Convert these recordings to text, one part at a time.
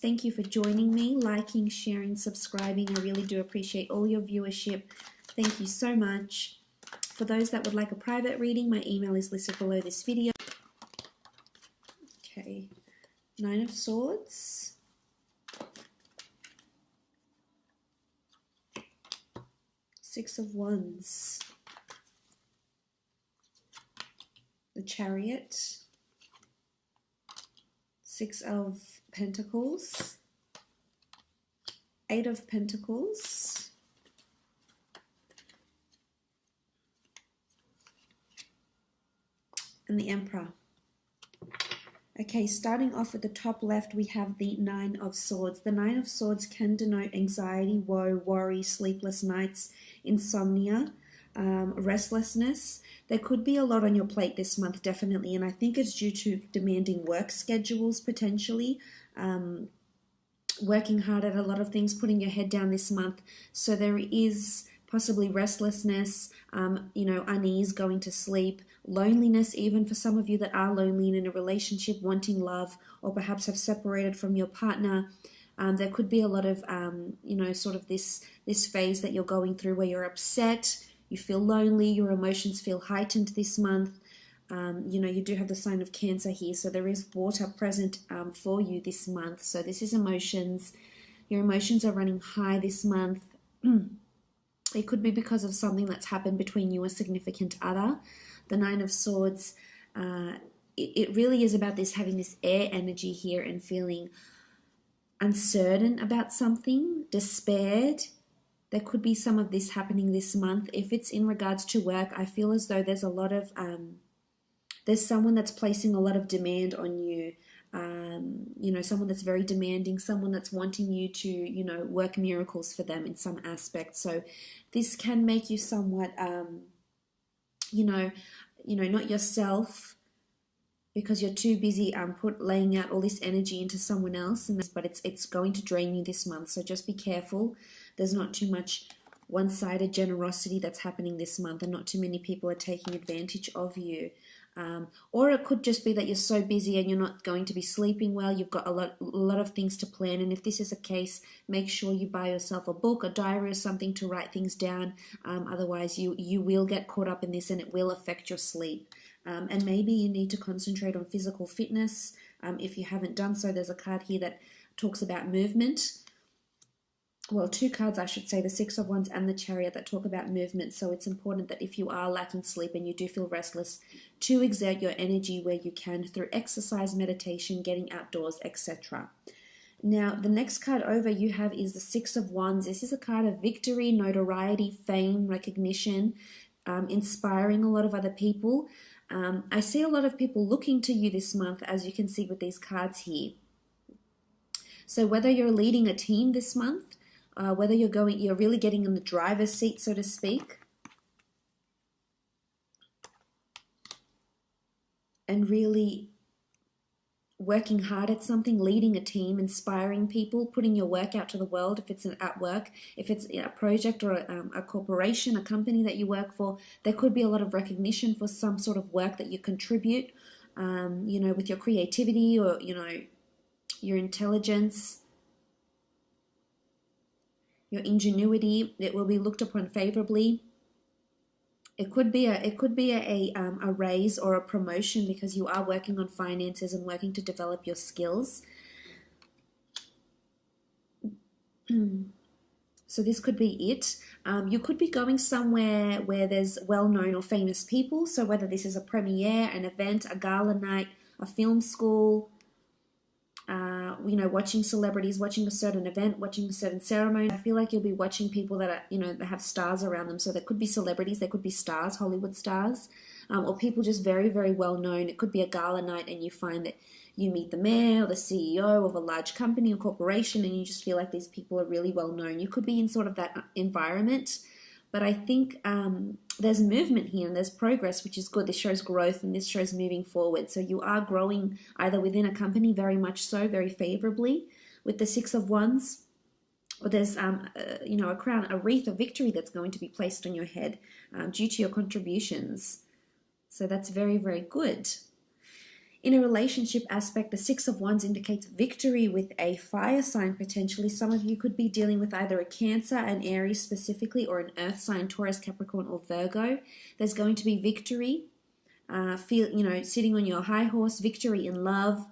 Thank you for joining me, liking, sharing, subscribing. I really do appreciate all your viewership. Thank you so much. For those that would like a private reading, my email is listed below this video. Okay, 9 of Swords. Six of Wands. The Chariot. Six of Pentacles. Eight of Pentacles. And the Emperor. Okay, starting off at the top left, we have the 9 of Swords. The 9 of Swords can denote anxiety, woe, worry, sleepless nights, insomnia, restlessness. There could be a lot on your plate this month, definitely, and I think it's due to demanding work schedules, potentially, working hard at a lot of things, putting your head down this month. So there is possibly restlessness, unease, going to sleep, loneliness, even for some of you that are lonely and in a relationship, wanting love, or perhaps have separated from your partner. There could be a lot of, sort of this phase that you're going through where you're upset, you feel lonely, your emotions feel heightened this month. You do have the sign of Cancer here, so there is water present for you this month. So this is emotions. Your emotions are running high this month. It could be because of something that's happened between you and a significant other. The 9 of Swords, it really is about this, having this air energy here and feeling uncertain about something, despaired. There could be some of this happening this month. If it's in regards to work, I feel as though there's a lot of, there's someone that's placing a lot of demand on you. Someone that's very demanding, someone that's wanting you to, work miracles for them in some aspect. So this can make you somewhat, not yourself, because you're too busy laying out all this energy into someone else, but it's going to drain you this month. So just be careful. There's not too much one-sided generosity that's happening this month, and not too many people are taking advantage of you. Or it could just be that you're so busy and you're not going to be sleeping well. You've got a lot of things to plan, and if this is a case, make sure you buy yourself a book, a diary, or something to write things down. Otherwise, you will get caught up in this, and it will affect your sleep. And maybe you need to concentrate on physical fitness. If you haven't done so, there's a card here that talks about movement. Well, 2 cards, I should say, the 6 of Wands and the Chariot, that talk about movement. So it's important that if you are lacking sleep and you do feel restless, to exert your energy where you can through exercise, meditation, getting outdoors, etc. Now, the next card over you have is the 6 of Wands. This is a card of victory, notoriety, fame, recognition, inspiring a lot of other people. I see a lot of people looking to you this month, as you can see with these cards here. So whether you're leading a team this month, whether you're really getting in the driver's seat, so to speak, and really working hard at something, leading a team, inspiring people, putting your work out to the world. If it's at work, if it's a project or a corporation, a company that you work for, there could be a lot of recognition for some sort of work that you contribute, with your creativity or, your intelligence, your ingenuity. It will be looked upon favorably. It could be a raise or a promotion because you are working on finances and working to develop your skills. So this could be it. You could be going somewhere where there's well-known or famous people. So whether this is a premiere, an event, a gala night, a film school, watching celebrities, watching a certain event, watching a certain ceremony. I feel like you'll be watching people that are, that have stars around them. So there could be celebrities, there could be stars, Hollywood stars, or people just very, very well known. It could be a gala night and you find that you meet the mayor or the CEO of a large company or corporation and you just feel like these people are really well known. You could be in sort of that environment. But I think there's movement here and there's progress, which is good. This shows growth and this shows moving forward. So you are growing either within a company, very much so, very favorably with the 6 of Wands, or there's a crown, a wreath of victory that's going to be placed on your head due to your contributions. So that's very, very good. In a relationship aspect, the Six of Wands indicates victory with a fire sign potentially. Some of you could be dealing with either a Cancer, an Aries specifically, or an earth sign, Taurus, Capricorn, or Virgo. There's going to be victory. Sitting on your high horse, victory in love,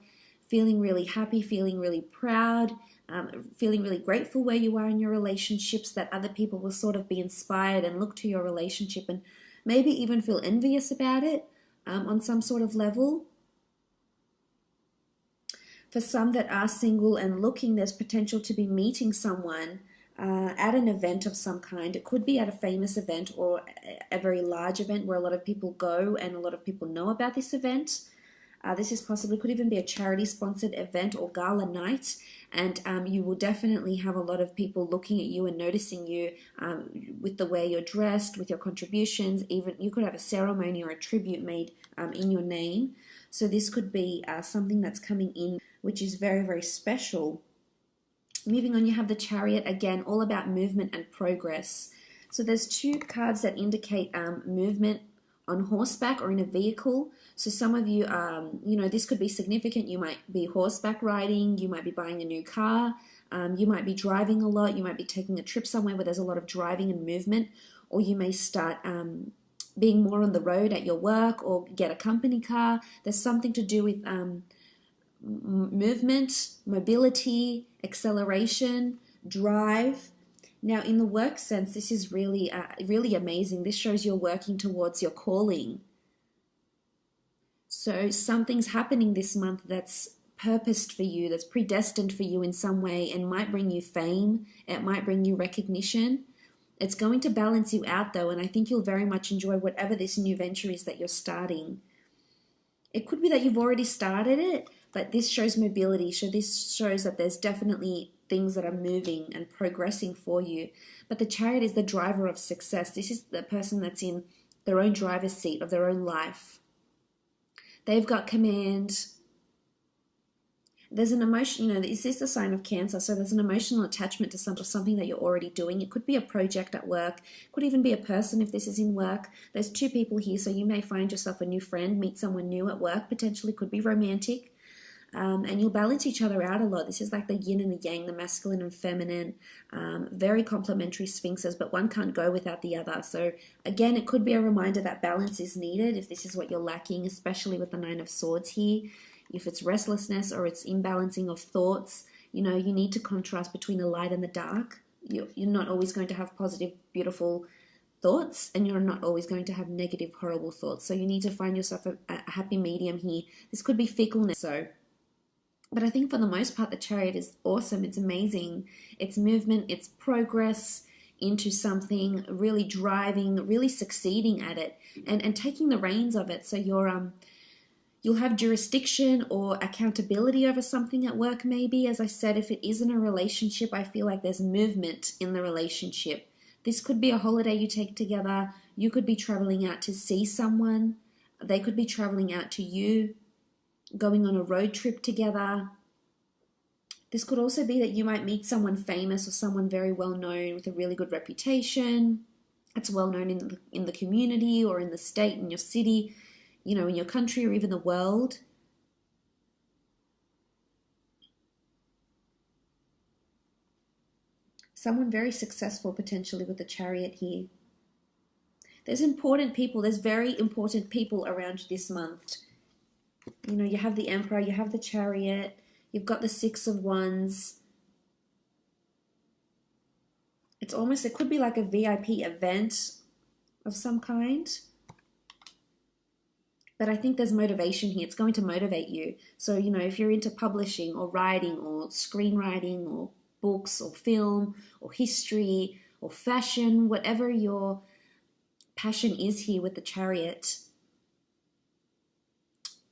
feeling really happy, feeling really proud, feeling really grateful where you are in your relationships, that other people will sort of be inspired and look to your relationship and maybe even feel envious about it on some sort of level. For some that are single and looking, there's potential to be meeting someone at an event of some kind. It could be at a famous event or a very large event where a lot of people go and a lot of people know about this event. This is possibly, could even be a charity-sponsored event or gala night, and you will definitely have a lot of people looking at you and noticing you with the way you're dressed, with your contributions. Even you could have a ceremony or a tribute made in your name. So this could be something that's coming in, which is very, very special. Moving on, you have the Chariot again, all about movement and progress. So there's two cards that indicate movement on horseback or in a vehicle. So some of you, this could be significant. You might be horseback riding, you might be buying a new car, you might be driving a lot, you might be taking a trip somewhere where there's a lot of driving and movement, or you may start being more on the road at your work or get a company car. There's something to do with movement, mobility, acceleration, drive. Now, in the work sense, this is really, really amazing. This shows you're working towards your calling. So something's happening this month that's purposed for you, that's predestined for you in some way, and might bring you fame. It might bring you recognition. It's going to balance you out, though, and I think you'll very much enjoy whatever this new venture is that you're starting. It could be that you've already started it, but this shows mobility. So this shows that there's definitely things that are moving and progressing for you. But the Chariot is the driver of success. This is the person that's in their own driver's seat of their own life. They've got command. There's an emotion, is this a sign of Cancer? So there's an emotional attachment to something that you're already doing. It could be a project at work. It could even be a person if this is in work. There's two people here, so you may find yourself a new friend, meet someone new at work, potentially could be romantic. And you'll balance each other out a lot. This is like the yin and the yang, the masculine and feminine, very complementary sphinxes, but one can't go without the other. So again, it could be a reminder that balance is needed if this is what you're lacking, especially with the Nine of Swords here. If it's restlessness or it's imbalancing of thoughts, you need to contrast between the light and the dark. You're not always going to have positive, beautiful thoughts, and you're not always going to have negative, horrible thoughts. So you need to find yourself a happy medium here. This could be fickleness. But I think for the most part, the Chariot is awesome. It's amazing. It's movement, it's progress into something, really driving, really succeeding at it, and taking the reins of it. So you'll have jurisdiction or accountability over something at work maybe. As I said, if it isn't a relationship, I feel like there's movement in the relationship. This could be a holiday you take together. You could be traveling out to see someone. They could be traveling out to you, going on a road trip together. This could also be that you might meet someone famous or someone very well known with a really good reputation. It's well known in the community or in the state, in your city, in your country or even the world. Someone very successful potentially with the Chariot here. There's very important people around this month. You have the Emperor, you have the Chariot, you've got the Six of Wands. It could be like a VIP event of some kind. But I think there's motivation here. It's going to motivate you. So, if you're into publishing or writing or screenwriting or books or film or history or fashion, whatever your passion is here with the Chariot,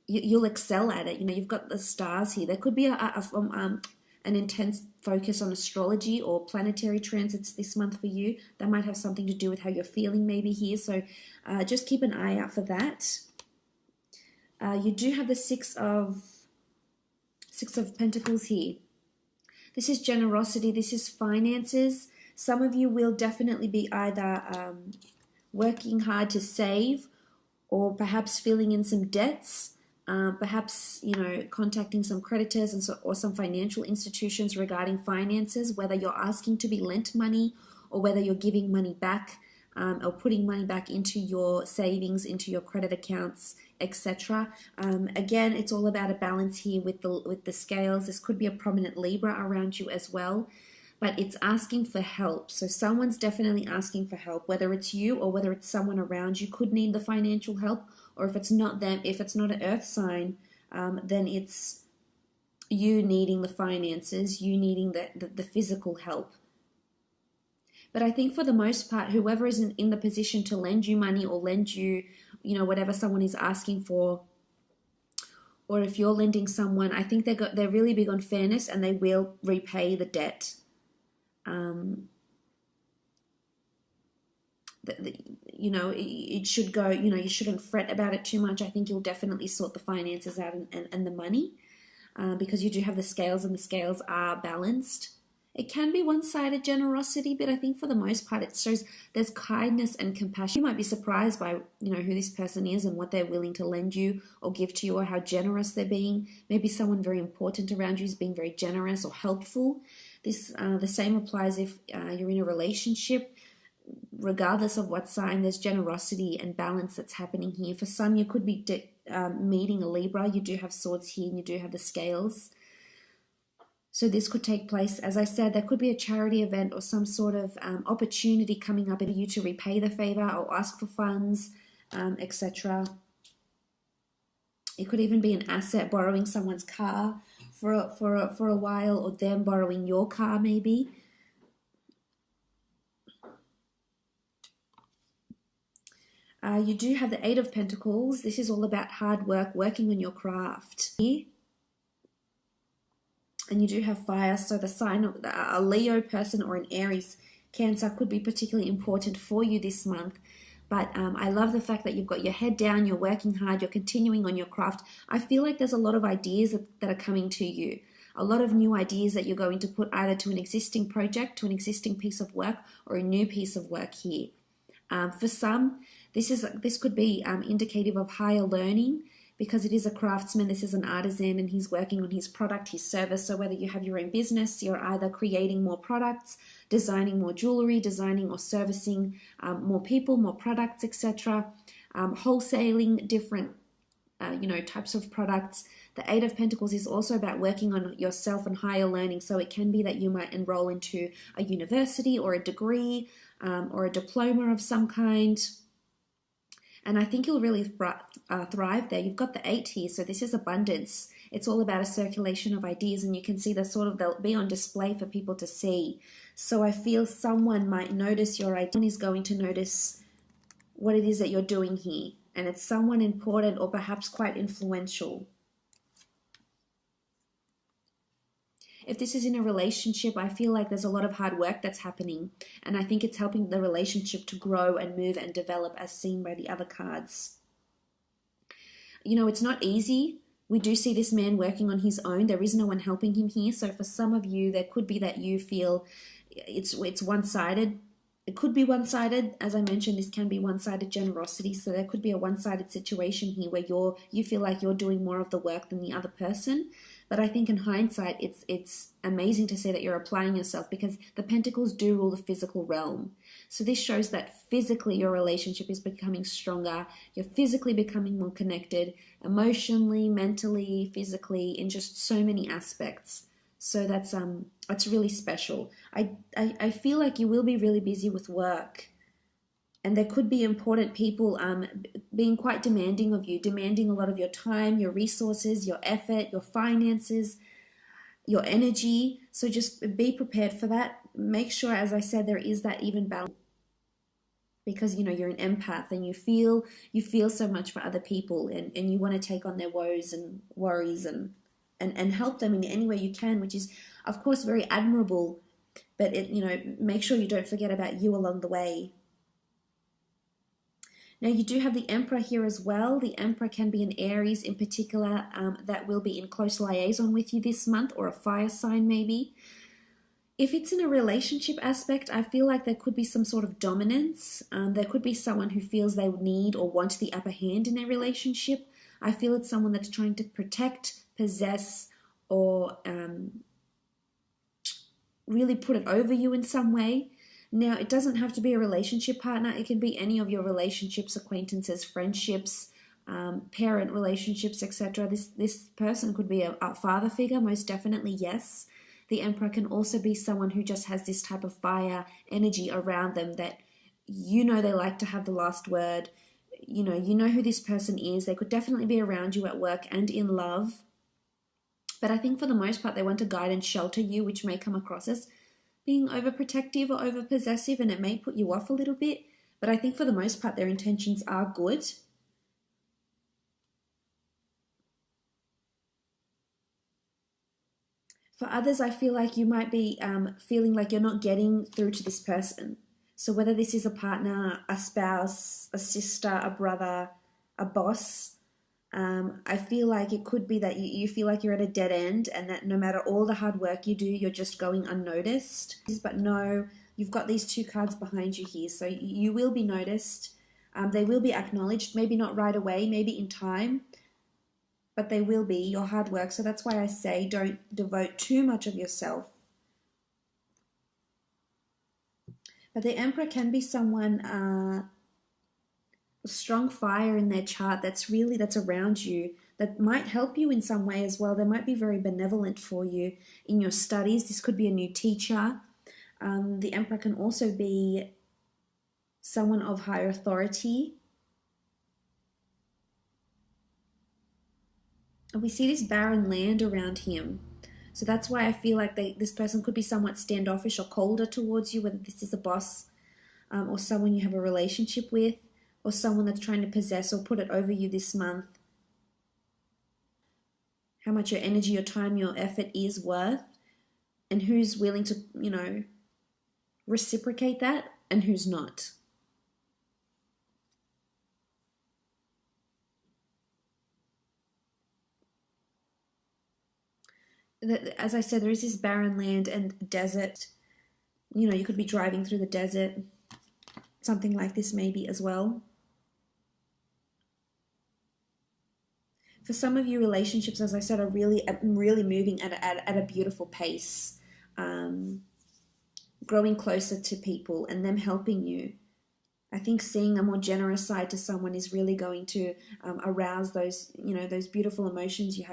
you'll excel at it. You've got the stars here. There could be an intense focus on astrology or planetary transits this month for you. That might have something to do with how you're feeling maybe here. So just keep an eye out for that. You do have the Six of Pentacles here. This is generosity. This is finances. Some of you will definitely be either working hard to save or perhaps filling in some debts. Perhaps, you know, contacting some creditors and or some financial institutions regarding finances, whether you're asking to be lent money or whether you're giving money back, or putting money back into your savings, into your credit accounts, etc. Again, it's all about a balance here with the scales. This could be a prominent Libra around you as well, but it's asking for help. So someone's definitely asking for help, whether it's you or whether it's someone around you could need the financial help, or if it's not them, if it's not an earth sign, then it's you needing the finances, you needing the physical help. But I think for the most part, whoever is in the position to lend you money or lend you, you know, whatever someone is asking for, or if you're lending someone, I think they're really big on fairness and they will repay the debt. You know, it should go, you know, you shouldn't fret about it too much. I think you'll definitely sort the finances out and the money, because you do have the scales and the scales are balanced. It can be one-sided generosity, but I think for the most part it shows there's kindness and compassion. You might be surprised by, you know, who this person is and what they're willing to lend you or give to you, or how generous they're being. Maybe someone very important around you is being very generous or helpful. This the same applies if you're in a relationship. Regardless of what sign, there's generosity and balance that's happening here. For some, you could be meeting a Libra. You do have swords here and you do have the scales. So this could take place, as I said, there could be a charity event or some sort of opportunity coming up for you to repay the favor or ask for funds, etc. It could even be an asset, borrowing someone's car for a while, or them borrowing your car maybe. You do have the Eight of Pentacles. This is all about hard work, working on your craft. And you do have fire, so the sign of a Leo person or an Aries, Cancer could be particularly important for you this month. But I love the fact that you've got your head down, you're working hard, you're continuing on your craft. I feel like there's a lot of ideas that are coming to you. A lot of new ideas that you're going to put either to an existing project, to an existing piece of work, or a new piece of work here. For some, this could be indicative of higher learning, because it is a craftsman, this is an artisan, and he's working on his product, his service. So whether you have your own business, you're either creating more products, designing more jewelry, designing or servicing more people, more products, etc. Wholesaling different types of products. The Eight of Pentacles is also about working on yourself and higher learning. So it can be that you might enroll into a university or a degree or a diploma of some kind. And I think you'll really thrive there. You've got the 8 here, so this is abundance. It's all about a circulation of ideas, and you can see they'll be on display for people to see. So I feel someone might notice your idea. Someone is going to notice what it is that you're doing here, and it's someone important or perhaps quite influential. If this is in a relationship, I feel like there's a lot of hard work that's happening, and I think it's helping the relationship to grow and move and develop, as seen by the other cards. You know, it's not easy. We do see this man working on his own. There is no one helping him here. So for some of you, there could be that you feel it's one-sided. It could be one-sided. As I mentioned, this can be one-sided generosity. So there could be a one-sided situation here where you feel like you're doing more of the work than the other person. But I think in hindsight, it's amazing to see that you're applying yourself, because the Pentacles do rule the physical realm. So this shows that physically your relationship is becoming stronger. You're physically becoming more connected, emotionally, mentally, physically, in just so many aspects. So that's really special. I feel like you will be really busy with work. And there could be important people being quite demanding of you, demanding a lot of your time, your resources, your effort, your finances, your energy. So just be prepared for that. Make sure, as I said, there is that even balance, because you know you're an empath and you feel so much for other people, and you want to take on their woes and worries and help them in any way you can, which is of course very admirable. But make sure you don't forget about you along the way. Now you do have the Emperor here as well. The Emperor can be an Aries in particular that will be in close liaison with you this month, or a fire sign maybe. If it's in a relationship aspect, I feel like there could be some sort of dominance. There could be someone who feels they need or want the upper hand in their relationship. I feel it's someone that's trying to protect, possess, or really put it over you in some way. Now, it doesn't have to be a relationship partner. It can be any of your relationships, acquaintances, friendships, parent relationships, etc. This person could be a father figure, most definitely, yes. The Emperor can also be someone who just has this type of fire energy around them that you know they like to have the last word. You know who this person is. They could definitely be around you at work and in love. But I think for the most part, they want to guide and shelter you, which may come across as being overprotective or overpossessive, and it may put you off a little bit. But I think for the most part, their intentions are good. For others, I feel like you might be feeling like you're not getting through to this person. So whether this is a partner, a spouse, a sister, a brother, a boss, I feel like it could be that you feel like you're at a dead end and that no matter all the hard work you do, you're just going unnoticed. But no, you've got these two cards behind you here. So you will be noticed. They will be acknowledged, maybe not right away, maybe in time, but they will be your hard work. So that's why I say don't devote too much of yourself. But the Emperor can be someone strong fire in their chart that's around you, that might help you in some way as well. They might be very benevolent for you in your studies. This could be a new teacher. The Emperor can also be someone of higher authority. And we see this barren land around him. So that's why I feel like this person could be somewhat standoffish or colder towards you, whether this is a boss or someone you have a relationship with, or someone that's trying to possess or put it over you this month. How much your energy, your time, your effort is worth, and who's willing to, reciprocate that and who's not. As I said, there is this barren land and desert. You could be driving through the desert. Something like this maybe as well. For some of you, relationships, as I said, are really moving at a beautiful pace. Growing closer to people and them helping you. I think seeing a more generous side to someone is really going to arouse those beautiful emotions you have